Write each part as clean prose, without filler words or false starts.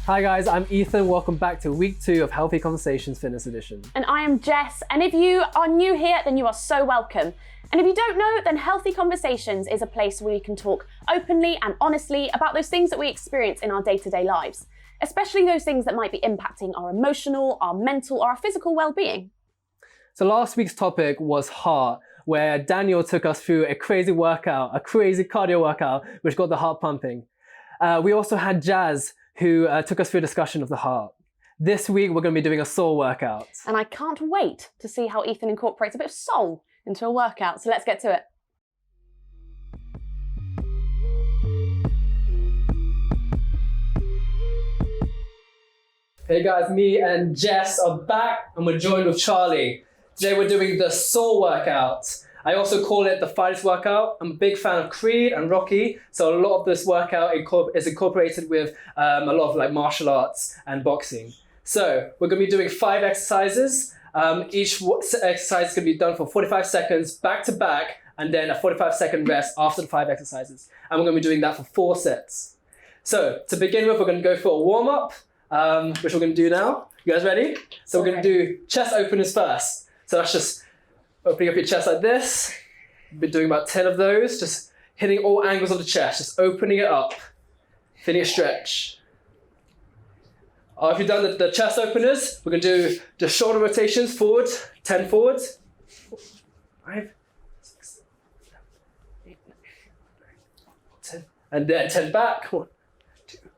Hi guys, I'm Ethan. Welcome back to week 2 of Healthy Conversations Fitness Edition. And I am Jess. And if you are new here, then you are so welcome. And if you don't know, then Healthy Conversations is a place where we can talk openly and honestly about those things that we experience in our day-to-day lives, especially those things that might be impacting our emotional, our mental, or our physical well-being. So last week's topic was heart, where Daniel took us through a crazy workout, a crazy cardio workout, which got the heart pumping. We also had Jazz, who took us through a discussion of the heart. This week, we're going to be doing a soul workout. And I can't wait to see how Ethan incorporates a bit of soul into a workout. So let's get to it. Hey guys, me and Jess are back and we're joined with Charlie. Today we're doing the soul workout. I also call it the fighters workout. I'm a big fan of Creed and Rocky, so a lot of this workout is incorporated with a lot of like martial arts and boxing. So we're going to be doing 5 exercises. Each exercise is going to be done for 45 seconds back to back, and then a 45-second rest after the 5 exercises. And we're going to be doing that for 4 sets. So to begin with, we're going to go for a warm-up, which we're going to do now. You guys ready? So we're going to do chest openers first. So that's just opening up your chest like this. We've been doing about 10 of those, just hitting all angles of the chest, just opening it up, feeling a stretch. If you've done the chest openers, we're going to do the shoulder rotations forward, 10 forward, 5, 6, 7, 8, 9, 10, and then 10 back. 1, 2, 3,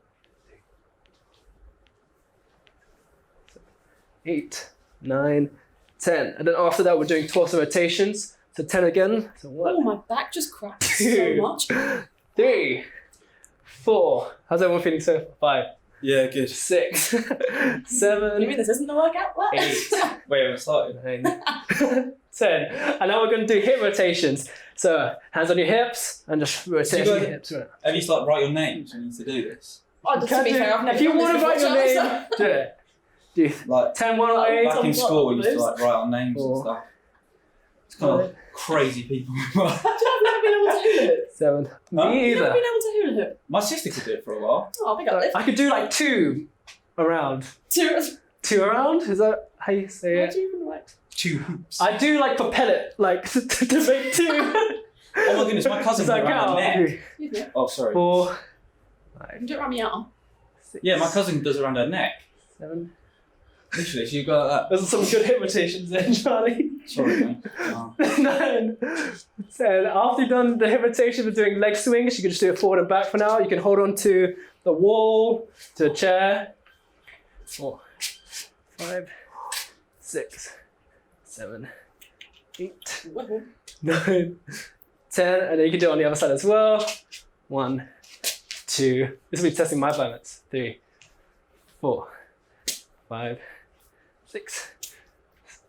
7, 8, 9, 10. And then after that, we're doing torso rotations. So 10 again. So 1. Oh, my back just cracked 2, so much. 3, 4. How's everyone feeling so far? 5. Yeah, good. 6, 7. You mean this isn't the workout? What? 8. Wait, I haven't started. 9, 10. And now we're going to do hip rotations. So hands on your hips and just rotate your hips. Have you like write your names when you need to do this? Oh, to be fair, I've never if you done this want to write before, your Charlie, name, do it. Do Like 10 one way. back in school, we used to those. like write our names 4, and stuff. It's kind of crazy people. I've never been able to hula hoop. 7. Huh? Me I've never either. been able to hula hoop. My sister could do it for a while. Oh, I think I live. I could do like 2 around. 2 around? Is that how you say How it? do you even like? 2 hoops. I do like propel it, like to make 2. Oh my goodness, my cousin Does did that it around count? her neck. 3, Excuse me. Oh, sorry. 4, You 5, can do it around my arm. 6. Yeah, my cousin does it around her neck. 7. Literally, she got that. Those are some good hip rotations then, Charlie. Sorry, mate. Oh. 9, 10. After you've done the hip rotation, we're doing leg swings. You can just do it forward and back for now. You can hold on to the wall, to a chair. 4, 5, 6, 7, 8, 9, 10. And then you can do it on the other side as well. 1, 2. This will be testing my balance. 3, 4, 5, 6.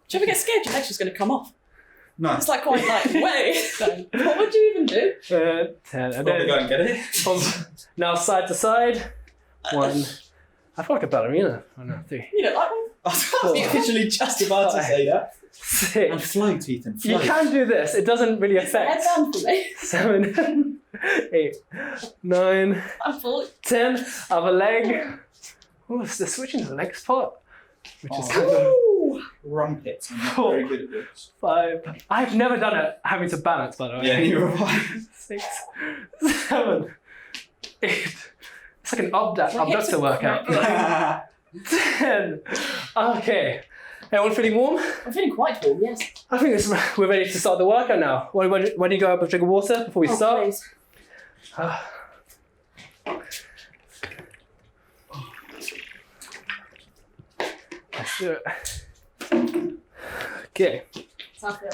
Do you ever get scared your leg's just going to come off? No. It's like quite like, wait, what would you even do? 10. And Probably then go and get it. from now side to side. 1. I feel like a ballerina. Oh no, 3. You don't like one? I was literally just about to say that. 6. And float, Ethan, You float. can do this. It doesn't really Head affect. down for me. 7, 8, 9, I'm full. 10. Other leg. Oh, it's the switching the legs part, which is kind of Ooh. Rumpets. I'm not very good at this. 5. I've never done it having to balance, by the way. Yeah, neither have I. 6, 7, 8. It's like an abductor workout. 10. Okay. Everyone feeling warm? I'm feeling quite warm, yes. I think we're ready to start the workout now. Why don't you go up and drink water before we start? Please. Let's do it. Okay. Sounds good.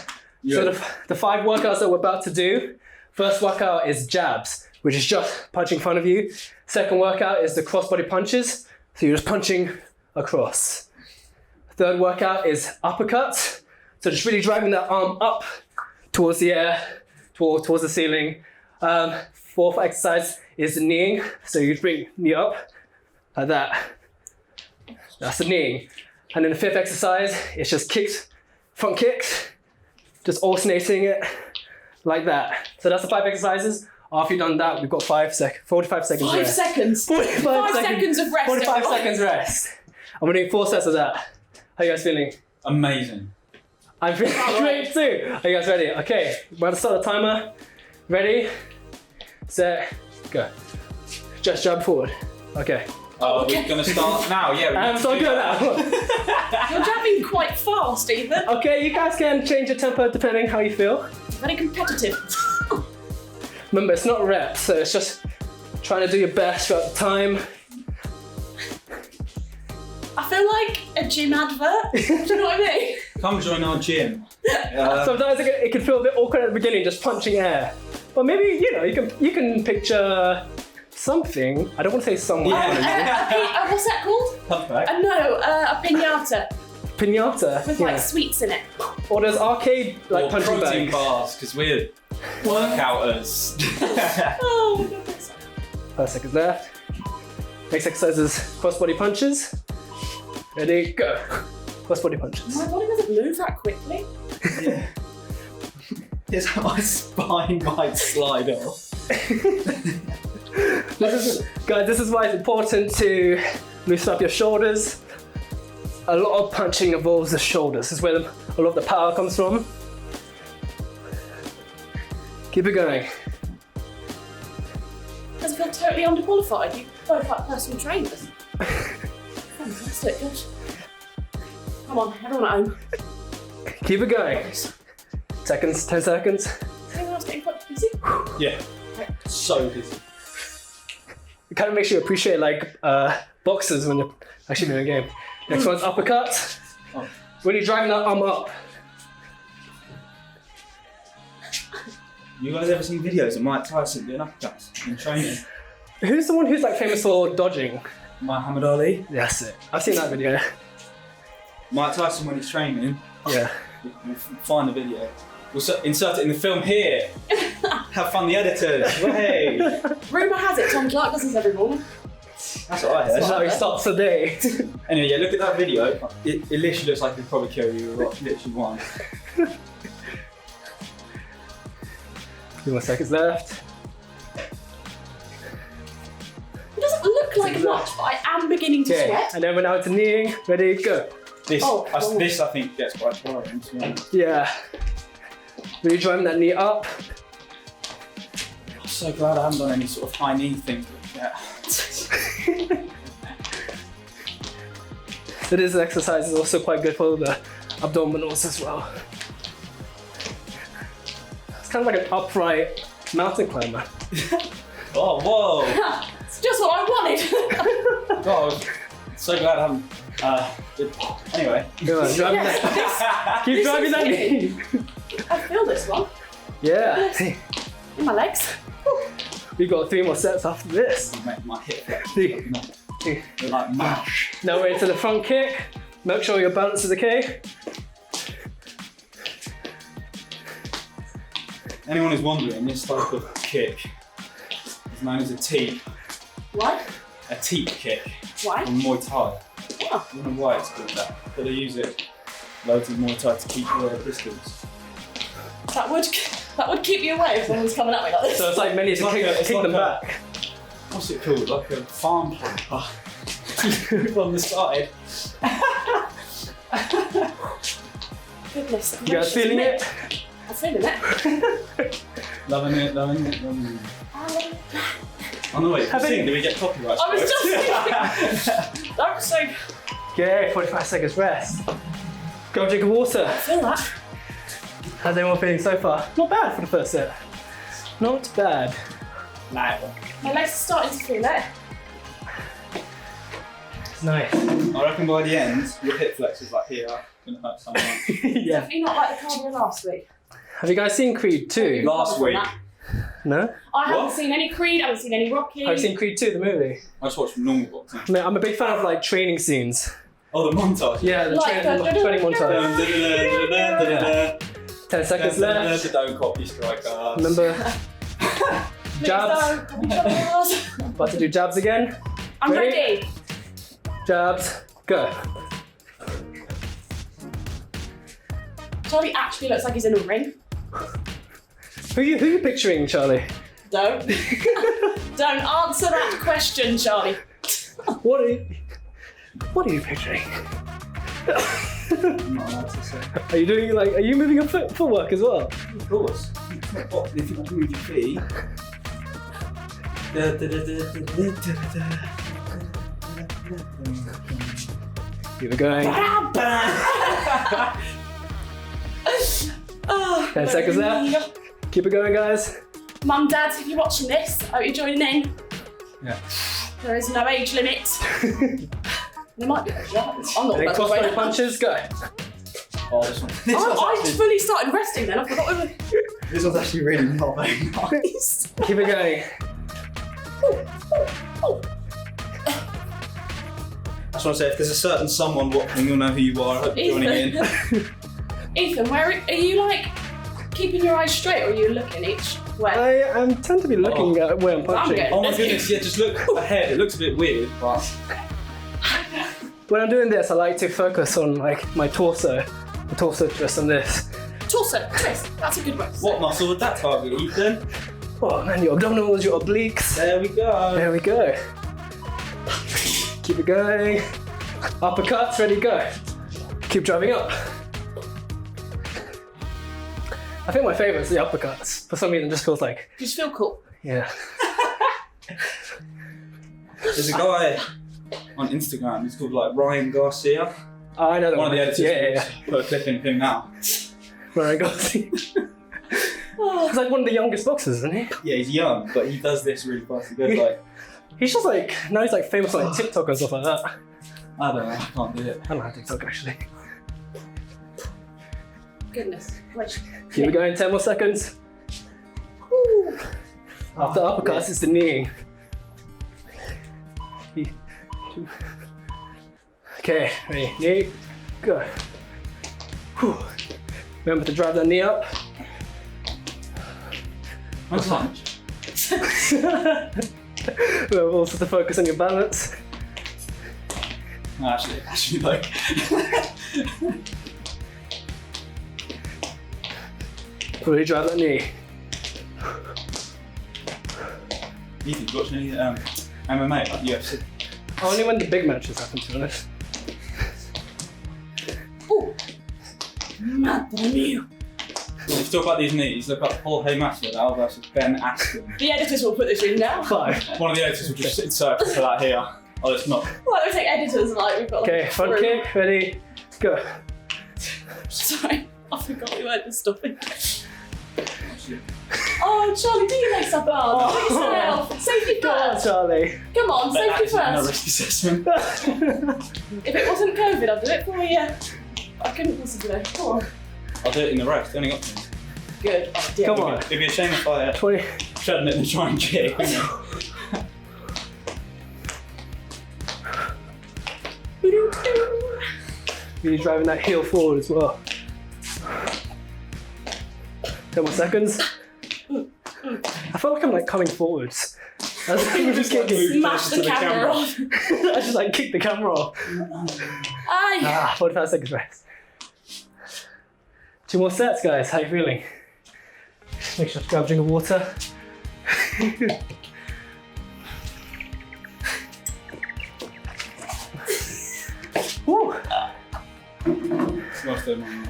So the 5 workouts that we're about to do. First workout is jabs, which is just punching in front of you. Second workout is the crossbody punches. So you're just punching across. Third workout is uppercuts. So just really driving that arm up towards the air, towards the ceiling. Fourth exercise is the kneeing. So you bring knee up like that. That's the kneeing. And then the 5th exercise is just kicks, front kicks, just alternating it like that. So that's the 5 exercises. After you've done that, we've got 45 seconds 5 rest. seconds. 45 seconds of rest. 45 everyone. seconds rest. And we're doing 4 sets of that. How you guys feeling? Amazing. I'm feeling great too. Are you guys ready? Okay, we're going to start the timer. Ready, set, go. Just jump forward. Okay. Oh, we're going to start now, yeah. I'm so good now. You're jabbing quite fast, Ethan. Okay, you guys can change your tempo depending how you feel. Very competitive. Remember, it's not reps, so it's just trying to do your best throughout the time. I feel like a gym advert. Do you know what I mean? Come join our gym. Sometimes it can feel a bit awkward at the beginning, just punching air. But maybe, you can picture something. I don't want to say someone. What's that called? Punch bag. A pinata Pinata. with like sweets in it. Or there's arcade like Or punching protein bags. bars, because we're workouters. Oh my goodness. 5 seconds left. Next exercise is cross-body punches. Ready, go. Cross-body punches. My body doesn't move that quickly. Yeah. It's how my spine might slide off. This is why it's important to loosen up your shoulders. A lot of punching involves the shoulders. This is where a lot of the power comes from. Keep it going. Does it feel totally underqualified? You both like personal trainers. Fantastic, gosh. Come on, everyone at home. Keep it going. 10 seconds. Is anyone else getting quite busy? Yeah. So busy. It kind of makes you appreciate boxers when you're actually doing a game. Next one's uppercut. Oh. When you're driving that arm up. You guys ever seen videos of Mike Tyson doing uppercuts in training? Who's the one who's famous for dodging? Muhammad Ali. That's it. I've seen that video. Mike Tyson when he's training. Yeah. We'll find the video. We'll insert it in the film here. Have fun, the editors. Hey. Rumour has it Tom Clark does this every morning. That's what I heard. That's how he starts the day. Anyway, yeah, look at that video. It literally looks like he'd probably kill you with literally one. 2 more seconds left. It doesn't look like much, but I am beginning to Okay, sweat. and then we're now to kneeing. Ready, go. This, Oh, this I think gets quite boring. To be honest. Yeah. Really driving that knee up. I'm so glad I haven't done any sort of high knee things yet. So this exercise is also quite good for the abdominals as well. It's kind of like an upright mountain climber. Oh, whoa! It's just what I wanted. God, I'm so glad I haven't. Anyway. Go on, driving Yes, that. Keep this driving is that it. knee. I feel this one Yeah. in my legs. We've got 3 more sets after this. Make my hip flex. 3. They're like mash. Now we're into the front kick. Make sure your balance is okay. Anyone who's wondering, this type of kick is known as a teep. What? A teep kick Why? from Muay Thai. Oh. I don't know why it's called that, but they use it loads in Muay Thai to keep your distance. That would keep you away if someone's coming at me like this. So it's like many to kick them back. What's it called? Like a farm pumper on the side. Goodness. You guys feeling it? I'm feeling it. Loving it, loving it, loving it. Oh no, wait, do we get copyright? I was just thinking. That was so. Okay, 45 seconds rest. Go drink of water. I feel that. How's everyone feeling so far? Not bad for the first set. Not bad. Nah. My legs are starting to feel it. It's nice. I reckon by the end, your hip flex is like here, gonna hurt someone. Yeah. Definitely not like the cardio last week. Have you guys seen Creed 2? Last week. No? I haven't What? seen any Creed, I haven't seen any Rocky. Have you seen Creed 2, the movie? I just watched normal boxing. Man, I'm a big fan of training scenes. Oh, the montage. Yeah, the Like training montage. 10 seconds left. Don't copy striker. Remember, Please jabs. don't. Jabs. About to do jabs again. I'm Ready? ready. Jabs, go. Charlie actually looks like he's in a ring. Who you picturing, Charlie? Don't answer that question, Charlie. What are you picturing? I'm not allowed to say. Are you moving your footwork as well? Of course. It's not what if you want to move your feet. Keep it going. 10 seconds left. Keep it going, guys. Mum, Dad, if you're watching this, I hope you're joining in. Yeah. There is no age limit. There might be. I'm not And then crossbow punches, go. Oh, this one. I fully started resting then. I forgot. This one's actually really not very nice. Keep it going. I just want to say, if there's a certain someone watching, you'll know who you are. I hope you're joining in. Ethan, where are you like keeping your eyes straight, or are you looking each way? I tend to be looking at where I'm punching. good. Oh my goodness, yeah, just look ahead. It looks a bit weird, but... When I'm doing this, I like to focus on like my torso. The torso twist on this. Torso twist. That's a good one. What muscle would that target, Ethan? Oh man, your abdominals, your obliques. There we go. There we go. Keep it going. Uppercuts, ready, go. Keep driving up. I think my favourite is the uppercuts. For some reason, it just feels like, You just feel cool. yeah. There's a guy on Instagram, he's called like Ryan Garcia. Oh, I know that One of the editors Yeah. put a clip in of him now. Ryan Garcia. He's like one of the youngest boxers, isn't he? Yeah, he's young, but he does this really fast. He goes like, He's just like, now he's like famous on like TikTok and stuff like that. I don't know, I can't do it. I don't have TikTok actually. Goodness. Wait. Keep it going, 10 more seconds. Ooh. After uppercuts, it's the kneeing. 3, 2. Okay, ready, knee, go. Whew. Remember to drive that knee up. Nice punch. Remember also to focus on your balance. No, actually like... Really drive that knee. Ethan, you watching any MMA, like UFC? Only when the big matches happen, to be honest. Ooh. Madre mia. If you talk about these knees, look up Paul Masvidal versus Ben Askren. The editors will put this in now. 5. One of the editors will just insert for that here. Oh, it's not. Well, we take editors like we've got like Okay, front room. kick, ready, go. Sorry, I forgot we weren't stopping. Oh, Charlie, do your legs up hard. Put yourself. Safety Go on, first. Charlie. Come on, But safety that isn't a first. risk assessment. If it wasn't COVID, I'd do it for you. I couldn't possibly. Come on. I'll do it in the roast, only got things. Good. Oh, dear. Come on. It'd be a shame if I 20. shouldn't let them try and kick. wouldn't it? Really driving that heel forward as well. 10 more seconds. I feel like I'm like coming forwards. As I'm just kicking. Smash the camera off. I just like kick the camera off. Aye. 45 seconds rest. 2 more sets, guys. How you feeling? Make sure to grab a drink of water. Woo. Most of them.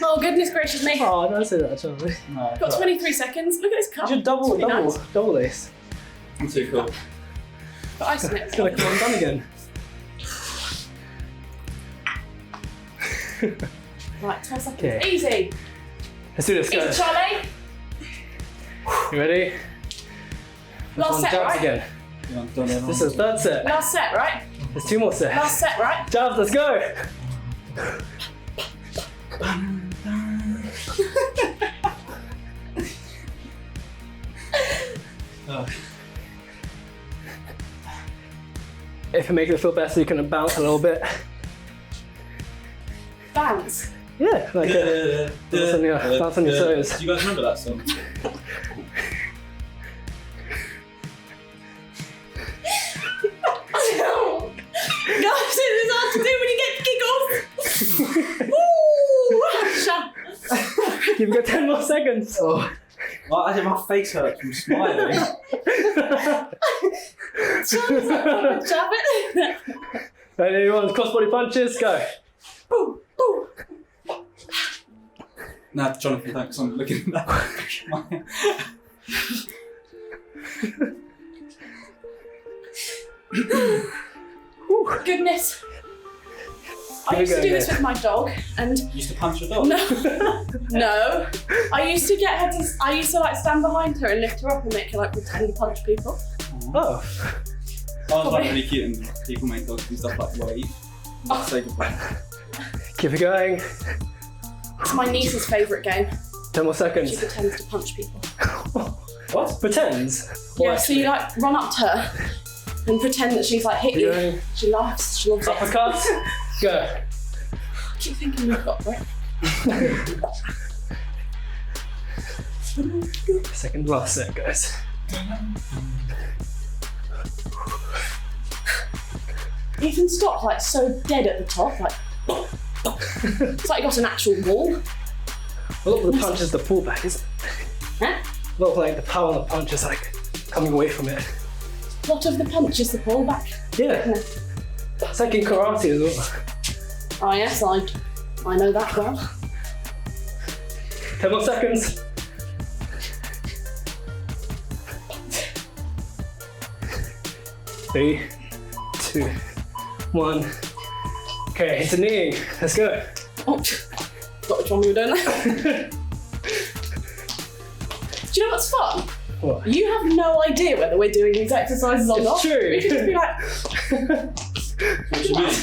Oh, goodness gracious me. Oh, don't say that, Charlie. No, Got 23 seconds. Look at this cup. You should double this. I'm too cool. Put ice in it. It's gonna come undone again. Right, 12 seconds. Okay. Easy. Let's do this, Easy, guys. Charlie. You ready? Last set, jabs right? again. Yeah, I've done it. This is the 3rd set. Last set, right? There's 2 more sets. Last set, right? Jabs, let's go! If it makes it feel better, you can bounce a little bit. Bounce. Yeah, like bounce on your toes. Do you guys remember that song? Guys, it is hard to do when you get giggles. Woo! You've got 10 more seconds. Oh. Well, actually, my face hurts from smiling. Jab it. Anyone crossbody punches? Go. Boom, boom. Nah, Jonathan, thanks. I'm looking at that. Goodness. I Here we used to go, do this yeah. with my dog, and You used to punch your dog? no, no. I used to get her to. I used to like stand behind her and lift her up and make her like pretend to punch people. Oh. I was like really cute and people make dogs do stuff like wave. Say goodbye. Keep it going. It's my niece's favourite game. 10 more She seconds. pretends to punch people. What? Pretends? Yeah, Or so you like run up to her and pretend that she's like hit you. Yeah. She laughs. She loves it. uppercut? Go. I keep thinking we've got it. Second last set, guys. Ethan stopped like so dead at the top, like. It's like he got an actual wall. A lot of the punch is the pullback, isn't it? Huh? A lot of like the power on the punch is like coming away from it. What of the punch is the pullback? Yeah. It's like in karate as well. Oh yes, I know that well. 10 more seconds. Three, 2, 1. Okay, it's a knee. Let's go. Oh, got which one we were doing there. Do you know what's fun? What? You have no idea whether we're doing these exercises or It's not. true. We could just be like, What do you mean?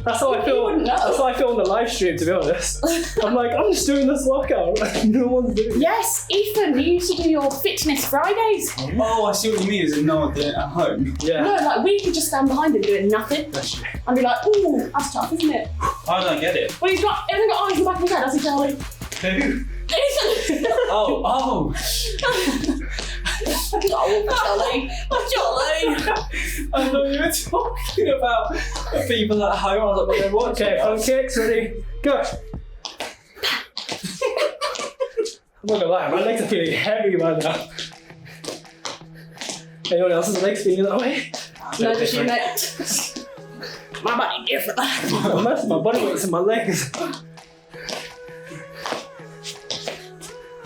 That's how I You feel. wouldn't know. That's how I feel on the live stream, to be honest. I'm like, I'm just doing this workout. No one's doing it. yes, Ethan, you used to do your fitness Fridays. Oh, I see what you mean, is no one doing it at home. Yeah. No, like we could just stand behind him doing nothing That's true. and be like, ooh, that's tough, isn't it? I don't get it. Well, he hasn't got eyes in the back of his head, has he, Charlie? Who? Ethan! Oh. Oh, Charlie. Charlie. I know you were talking about people at home. I was like, well, they're watching. Okay, front kicks, ready, go. I'm not gonna lie, my legs are feeling heavy right now. Anyone else's legs feeling that way? No, just you, mate. My body different. My body weight's in my legs.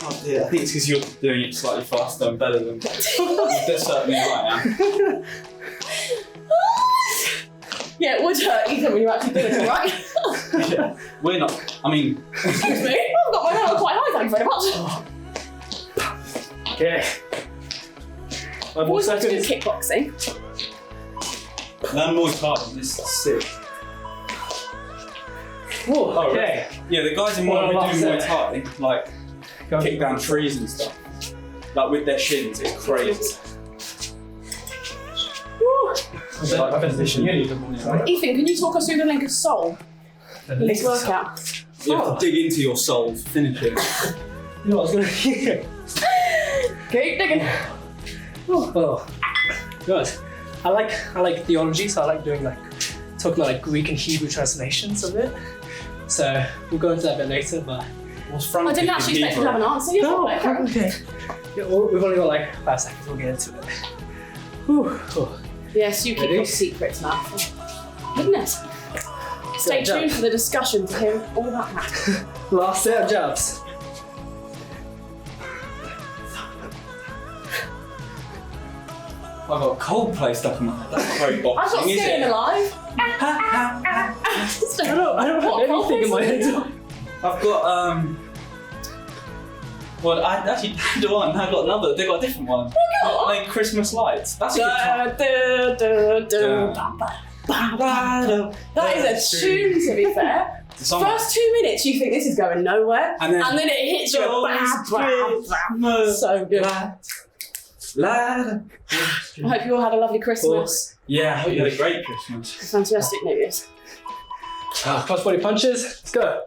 Oh dear, I think it's because you're doing it slightly faster and better than. That's certainly right now. Yeah, it would hurt Ethan when you're actually doing it, right? Yeah, we're not. I mean, Excuse me, I've got my hand up quite high, thank you very much. Okay. 5 more Always have to do seconds. kickboxing. learn Muay Thai. This is sick. Whoa, Oh, okay. Yeah, the guys in Well, Muay that's do Muay it. Thai, like Go. kick down trees and stuff, like with their shins. It's crazy. Woo. I've been fishing. You need to move. Ethan, can you talk us through the link of soul in this workout? You have to dig into your soul to finish it. You know what I was gonna Keep digging. Oh, good. I like theology, so I like doing talking about Greek and Hebrew translations of it. So we'll go into that a bit later, but What's I frantic didn't in actually expect you Hebrew? to have an answer. You're No, fine. okay. Yeah, we've only got 5 seconds. We'll get into it. Whew. Oh. Yes, you keep Ready? your secrets now. Goodness. Stay Jump. tuned for the discussion to hear all about that. Last set of jabs. I've got Coldplay stuck in my head. That's not very I've got boxing, is Staying it? Alive. I don't have anything in my head. I've got well, I actually had one. I've got another. They've got a different one. Like Christmas lights. That's a good time. That is a tune, to be fair. The song- First 2 minutes, you think this is going nowhere, And then- it hits you. Christmas So good. light. I hope you all had a lovely Christmas. Yeah, I hope you had a great Christmas. Fantastic New Year's. Cross body punches. Let's go.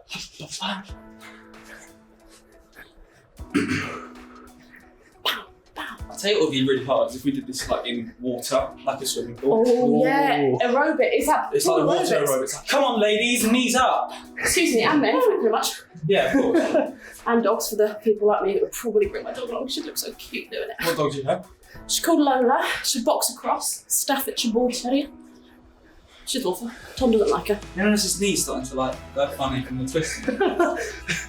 tell you what would be really hard is if we did this like in water, like a swimming pool. Oh, yeah. Aerobic. Is that It's like a water aerobics. Like, come on, ladies, knees up. Excuse me, and men, thank you very much. Yeah, of course. And dogs for the people like me that would probably bring my dog along. She'd look so cute doing it. What dog do you have? She's called Lola. She's a boxer cross, Staffordshire Bull Terrier. She's awful. Tom doesn't like her. You notice his knees starting to like go funny from the twisting.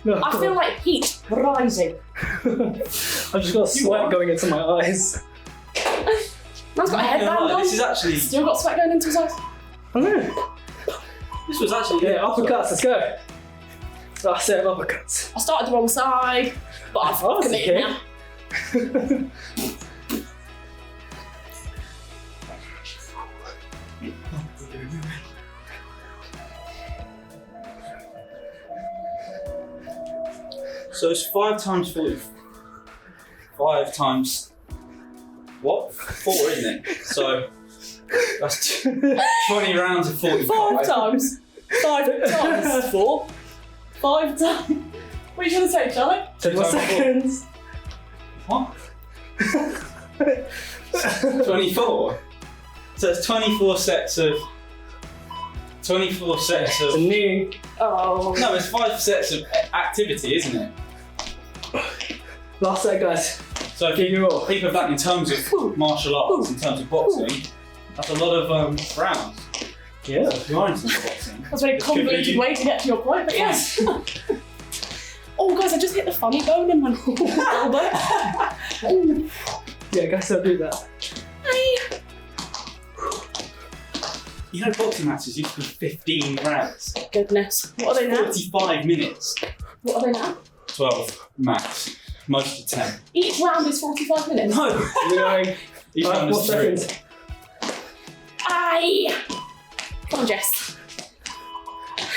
No, I feel like heat rising. I've just got sweat going into my eyes. Man's got a headband on. This is actually. Still got sweat going into his eyes. I know. This was actually. Yeah, uppercuts, let's go. That's it, uppercuts. I started the wrong side, but I've Oh, that's committed okay. now. So it's 5 times 40. 5 times. What? 4, isn't it? So that's 20 rounds of 45. 5 times. 5 times 4. 5 times. What are you trying to say, Charlie? 10 more seconds. What? 24. So it's 24 sets of. 24 sets It's a of. knee. Oh. No, it's 5 sets of activity, isn't it? Last set, guys. So if Give you you all. think of that in terms of martial arts, in terms of boxing, that's a lot of rounds. Yeah. If you are into boxing. That's a very convoluted way to get to your point, but yes. Oh, guys, I just hit the funny bone in my elbow. Yeah, guys, don't do that. Hey. You know, boxing matches used to be 15 rounds. Goodness. What are they now? 45 minutes. What are they now? 12 max. Most of 10. Each round is 45 minutes. No! We're going Each 5 round more is 3. seconds. Aye! Come on, Jess.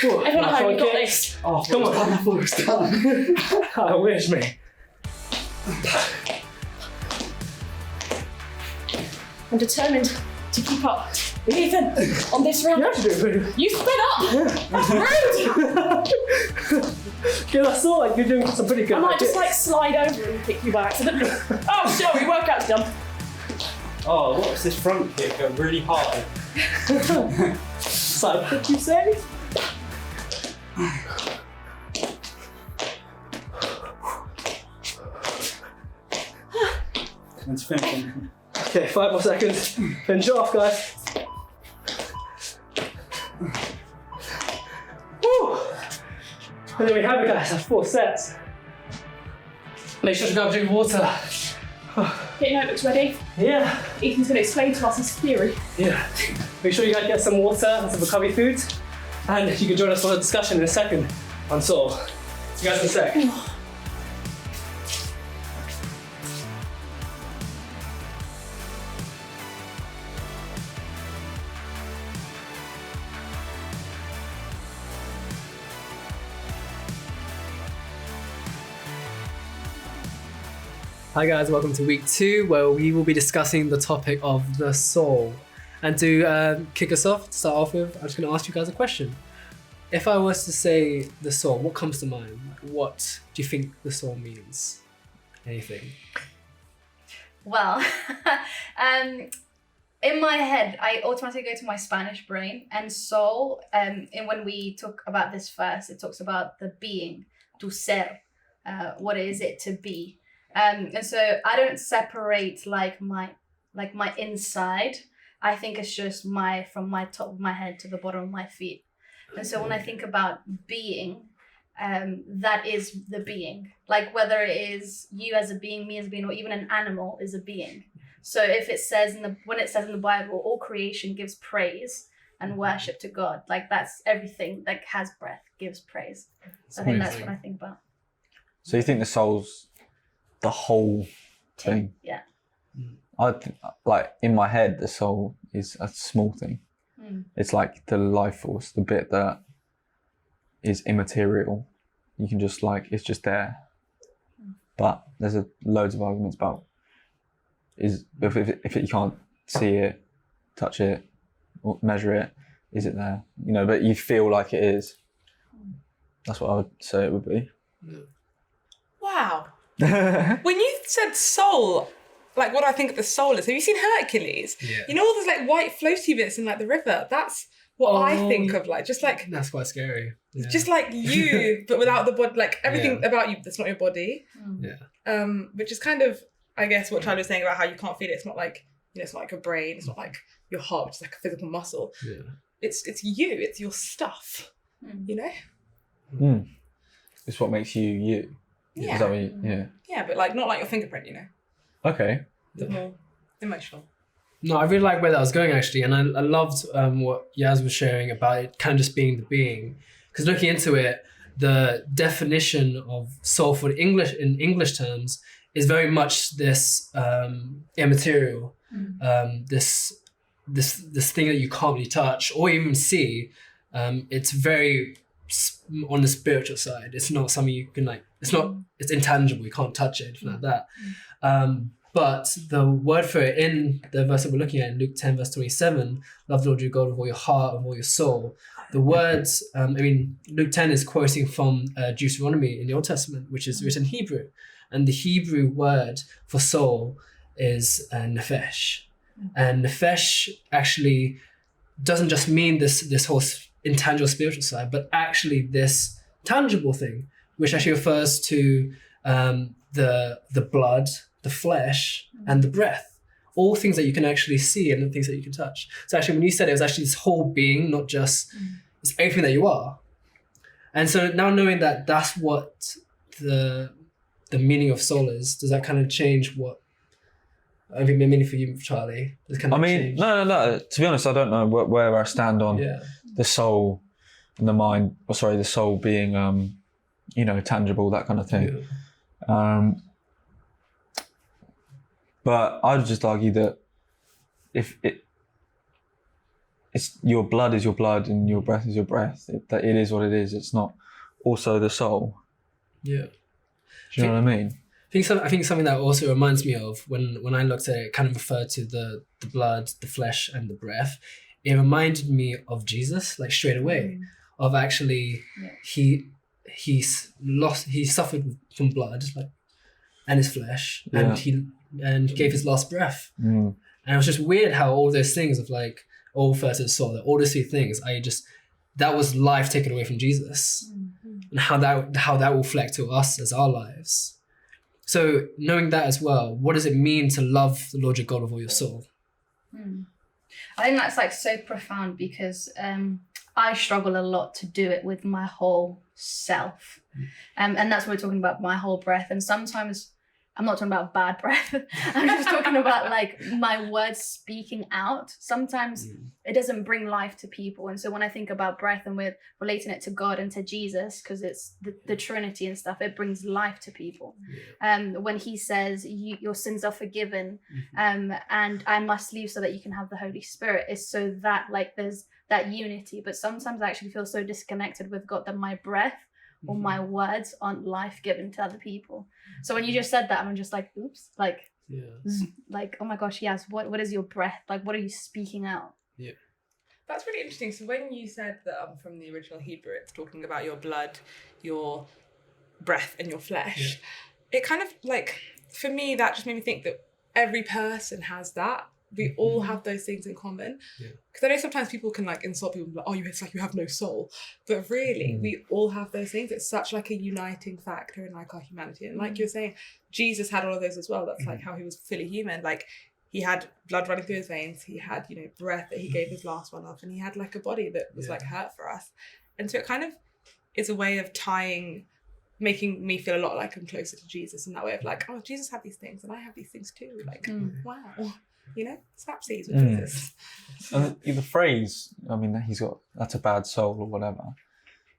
Ooh, Everyone at home, you got kick. this. Oh, Come on. I thought it was done. I wish, mate. I'm determined to keep up with Ethan on this round. You have to do it. You sped up! That's rude! Yeah, I saw like you're doing some pretty good. I might just like slide over and kick you by accident. Oh, sorry, workout's done. Oh, what was this front kick go really hard? Side kick, you say? It's finishing. Okay, 5 more seconds. Finish it off, guys. Woo! And there we have it, guys. That's 4 sets. Make sure to grab a drink of water. Get your notebooks ready. Yeah, Ethan's going to explain to us his theory. yeah. Make sure you guys get some water and some recovery food. And you can join us for a discussion in a second on Soul. See you guys in a sec. Hi guys, welcome to week 2 where we will be discussing the topic of the soul. And to kick us off, to start off with, I'm just going to ask you guys a question. If I was to say the soul, what comes to mind? What do you think the soul means? Anything? Well, in my head, I automatically go to my Spanish brain, and soul, and when we talk about this first, it talks about the being, tu ser, what is it to be. And so I don't separate like my inside. I think it's just from my top of my head to the bottom of my feet. And so when I think about being, that is the being. Like whether it is you as a being, me as a being, or even an animal is a being. So if it says when it says in the Bible, all creation gives praise and worship to God, like that's everything that has breath gives praise. So I think that's what I think about. So you think the soul's the whole thing? Yeah. Like in my head, the soul is a small thing. It's like the life force, the bit that is immaterial. You can just it's just there. But there's loads of arguments about if you can't see it, touch it, or measure it, is it there? You know, but you feel like it is. That's what I would say it would be. Wow. When you said soul, like, what do I think of the soul is? Have you seen Hercules? Yeah. You know all those like white floaty bits in like the river? That's what I think of, like, just like, That's quite scary. Yeah. just like you, but without the body, like everything about you that's not your body. Yeah. Which is kind of, I guess, what Charlie was saying about how you can't feel it. It's not like, you know, it's not like your brain. It's not like your heart, which is like a physical muscle. Yeah. It's you. It's your stuff. You know. It's what makes you you. Yeah. Is that what you, yeah. Yeah, but like not like your fingerprint. You know. Okay. The more emotional. No, I really like where that was going actually, and I loved what Yaz was sharing about it kind of just being the being. Because looking into it, the definition of soul for English in English terms is very much this immaterial, this thing that you can't really touch or even see. It's very on the spiritual side. It's not something you can like. It's intangible. You can't touch it, anything like that. But the word for it in the verse that we're looking at in Luke 10 verse 27, love the Lord your God with all your heart, with all your soul. The words, Luke 10 is quoting from Deuteronomy in the Old Testament, which is written in Hebrew. And the Hebrew word for soul is nefesh. And nefesh actually doesn't just mean this whole intangible spiritual side, but actually this tangible thing, which actually refers to the blood, the flesh, and the breath. All things that you can actually see and the things that you can touch. So actually when you said it was actually this whole being, not just, it's everything that you are. And so now knowing that that's what the meaning of soul is, does that kind of change what, I think the meaning for you, Charlie? Does it kind of change? No. To be honest, I don't know where I stand on the soul and the mind, the soul being, tangible, that kind of thing. Yeah. But I would just argue that if it's your blood is your blood and your breath is your breath, that it is what it is. It's not also the soul. Yeah. Do you know what I mean? I think something that also reminds me of when I looked at it, kind of referred to the blood, the flesh, and the breath. It reminded me of Jesus, like straight away, of actually he suffered from blood, like, and his flesh, and he gave his last breath. And it was just weird how all those things of like all first and soul, all those three things, that was life taken away from Jesus, and how that will reflect to us as our lives. So knowing that as well, what does it mean to love the Lord your God with all your soul? I think that's like so profound because I struggle a lot to do it with my whole self. And that's what we're talking about, my whole breath. And sometimes I'm not talking about bad breath. I'm just talking about like my words speaking out. Sometimes it doesn't bring life to people. And so when I think about breath and we're relating it to God and to Jesus, because it's the Trinity and stuff, it brings life to people. When he says your sins are forgiven and I must leave so that you can have the Holy Spirit, it's so that like there's that unity. But sometimes I actually feel so disconnected with God that my breath or my words aren't life-giving to other people. So when you just said that, I'm just like, oops, like, like, oh my gosh, yes, what is your breath? Like, what are you speaking out? Yeah. That's really interesting. So when you said that from the original Hebrew, it's talking about your blood, your breath, and your flesh, it kind of like, for me, that just made me think that every person has that. We all have those things in common. Because I know sometimes people can like insult people, like, oh, it's like you have no soul. But really, we all have those things. It's such like a uniting factor in like our humanity. And like you're saying, Jesus had all of those as well. That's like how he was fully human. Like he had blood running through his veins. He had, breath that he gave his last one off. And he had like a body that was like hurt for us. And so it kind of is a way of making me feel a lot like I'm closer to Jesus in that way of like, oh, Jesus had these things and I have these things too. Like, wow. Snapsies with Jesus. And the phrase, that that's a bad soul or whatever.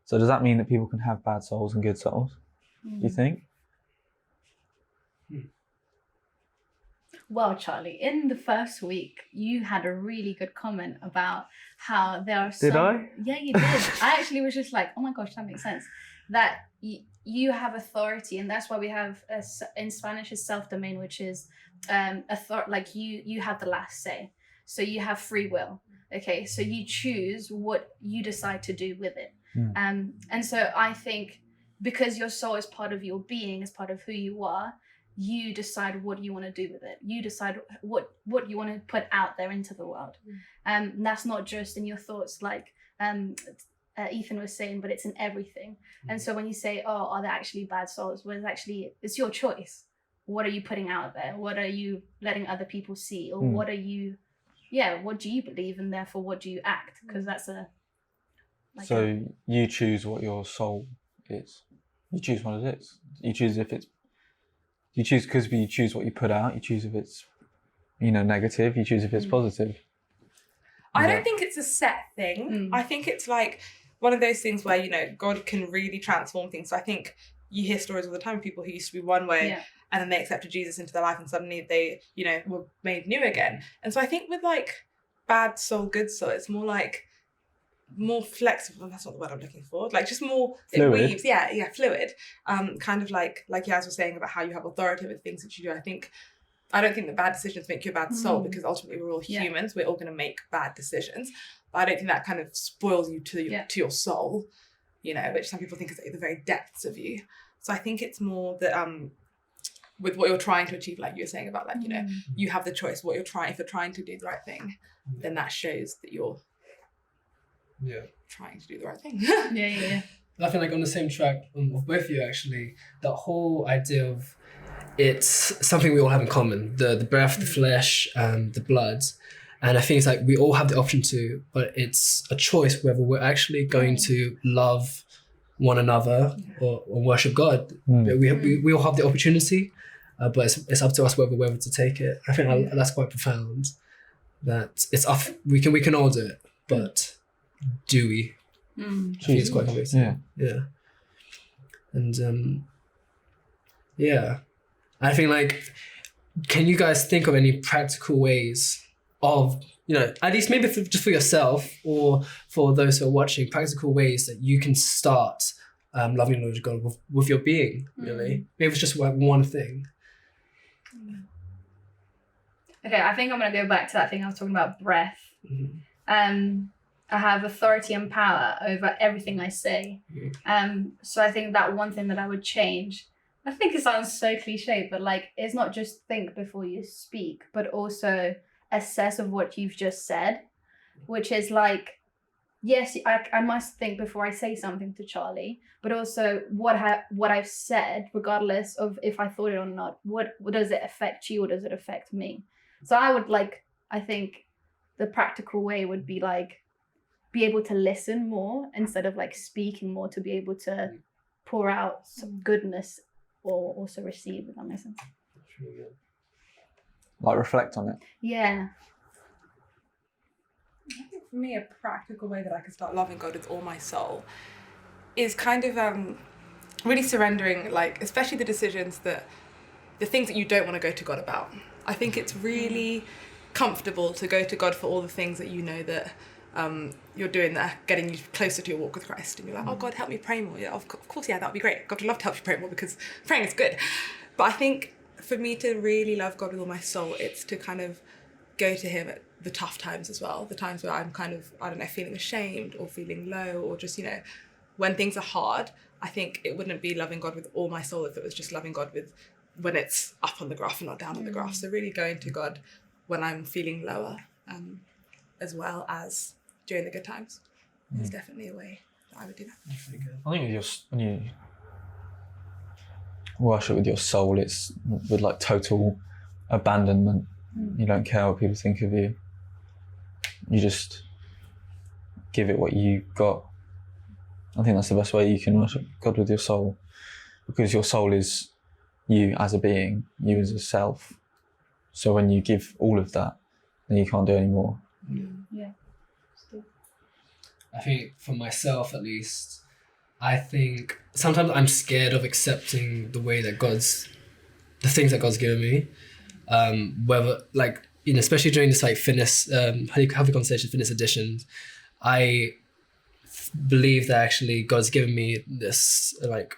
So does that mean that people can have bad souls and good souls? Do you think? Well, Charlie, in the first week, you had a really good comment about how there are some... Did I? Yeah, you did. I actually was just like, oh my gosh, that makes sense. That you have authority, and that's why we have, in Spanish, is self-domain, which is like you have the last say. So you have free will. Okay, so you choose what you decide to do with it. And so I think because your soul is part of your being, is part of who you are, you decide what you want to do with it. You decide what you want to put out there into the world. That's not just in your thoughts, like Ethan was saying, but it's in everything. And so when you say, oh, are there actually bad souls? Well, it's your choice. What are you putting out there? What are you letting other people see? Or what do you believe, and therefore what do you act? Because that's you choose what your soul is. You choose what it is. You choose because you choose what you put out. You choose if it's, negative. You choose if it's positive. I don't think it's a set thing. I think it's like one of those things where, God can really transform things. So I think you hear stories all the time of people who used to be one way and then they accepted Jesus into their life and suddenly they, were made new again. And so I think with like bad soul, good soul, it's more like more flexible. That's not the word I'm looking for. Like just more fluid. It weaves. Yeah, fluid. Kind of like Yaz was saying about how you have authority with things that you do. I don't think that bad decisions make you a bad soul, because ultimately we're all humans. We're all going to make bad decisions. But I don't think that kind of spoils you to your soul, which some people think is at the very depths of you. So I think it's more that with what you're trying to achieve, like you were saying about like, you have the choice what if you're trying to do the right thing, then that shows that you're trying to do the right thing. Yeah. I feel like on the same track of both of you, actually, that whole idea of it's something we all have in common, the breath, the flesh, the blood. And I think it's like we all have the option to, but it's a choice whether we're actually going to love one another or worship God. We all have the opportunity, but it's up to us whether to take it. I think that's quite profound. That it's up, we can all do it, but do we? I think it's quite convicting. Yeah. And I think like, can you guys think of any practical ways of, at least maybe just for yourself or for those who are watching, practical ways that you can start loving the Lord God with your being, really? Maybe it's just like one thing. Okay, I think I'm going to go back to that thing I was talking about, breath. I have authority and power over everything I say. So I think that one thing that I would change, I think it sounds so cliche, but like, it's not just think before you speak, but also assess of what you've just said, which is like, yes, I must think before I say something to Charlie, but also what I've said, regardless of if I thought it or not, what does it affect you or does it affect me? So I think the practical way would be like, be able to listen more instead of like speaking more, to be able to pour out some goodness or also receive, if that makes sense. Like reflect on it. Yeah. I think for me, a practical way that I can start loving God with all my soul is kind of really surrendering, like, especially the decisions the things that you don't want to go to God about. I think it's really comfortable to go to God for all the things that that you're doing that are getting you closer to your walk with Christ, and you're like, oh God, help me pray more. Yeah, of course, that would be great. God would love to help you pray more because praying is good. But I think for me to really love God with all my soul, it's to kind of go to him at the tough times as well, the times where I'm kind of, feeling ashamed or feeling low, or just, when things are hard. I think it wouldn't be loving God with all my soul if it was just loving God with when it's up on the graph and not down on the graph. So really going to God when I'm feeling lower, as well as during the good times. Is definitely a way that I would do that. I think when you worship with your soul, it's with like total abandonment. You don't care what people think of you. You just give it what you got. I think that's the best way you can worship God with your soul, because your soul is you as a being, you as a self. So when you give all of that, then you can't do any more. Yeah. I think for myself, at least, I think sometimes I'm scared of accepting the way that the things that God's given me. Whether like, especially during this like fitness, healthy conversation, fitness editions, I believe that actually God's given me this like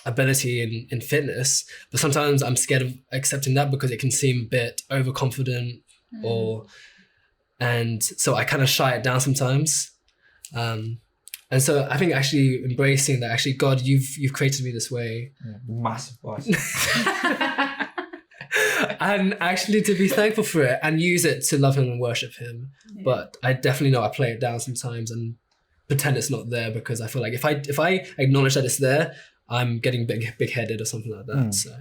ability in fitness, but sometimes I'm scared of accepting that because it can seem a bit overconfident and so I kind of shy it down sometimes. And so I think actually embracing that, actually, God, you've created me this way. Massive voice. and actually to be thankful for it and use it to love him and worship him. Yeah. But I definitely know I play it down sometimes and pretend it's not there because I feel like if I acknowledge that it's there, I'm getting big headed or something like that. So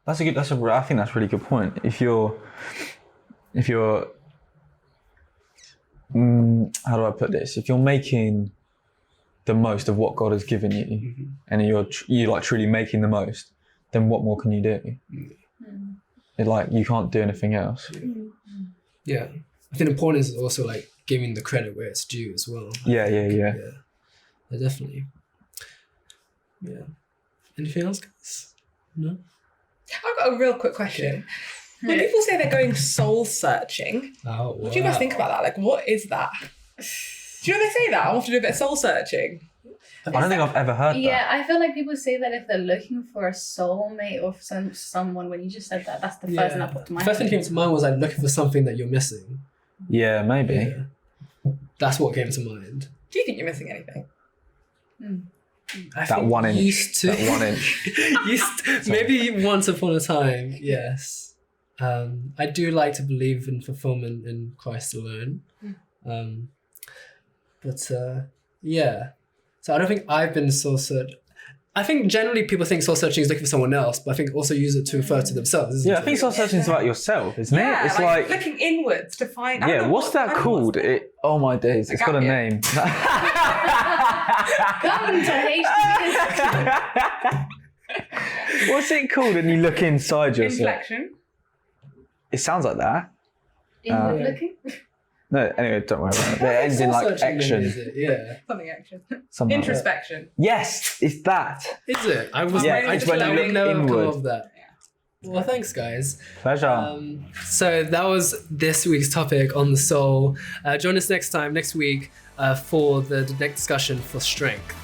I think that's a really good point. If you're how do I put this? If you're making the most of what God has given you, and you're like truly making the most, then what more can you do? It, like, you can't do anything else. Yeah, I think importance is also like giving the credit where it's due as well. Yeah, Definitely. Yeah. Anything else, guys? No. I've got a real quick question. When people say they're going soul searching, Oh, what do you guys think about that? Like, what is that? Do you know they say that? I want to do a bit of soul searching. I don't think I've ever heard that. Yeah, I feel like people say that if they're looking for a soulmate or someone, when you just said that, that's the first thing that popped to my The first thing that came to mind was like looking for something that you're missing. Yeah, maybe. Yeah. That's what came to mind. Do you think you're missing anything? I That think 1 inch. Used to. That 1 inch. Maybe once upon a time, yes. I do like to believe in fulfillment in Christ alone. Yeah. So I don't think I've been soul searching. I think generally people think soul searching is looking for someone else, but I think also use it to refer to themselves. Isn't Yeah, I it? think soul searching is about yourself, isn't it? Yeah, It's like looking inwards to find. I don't yeah, know what's that called? Oh my days, it's got a gap year. name. Come to HTTP. What's it called when you look inside yourself? Inflection. It sounds like that. Inward looking. No, anyway, don't worry about it. It ends in Soul like searching, action. is it? Yeah. Something action. Something like that. Introspection. Yes, it's that. Is it? I was. Yeah, I it's just when you would look never come inward. up with that. Well, thanks, guys. Pleasure. So that was this week's topic on the soul. Join us next week for the next discussion for strength.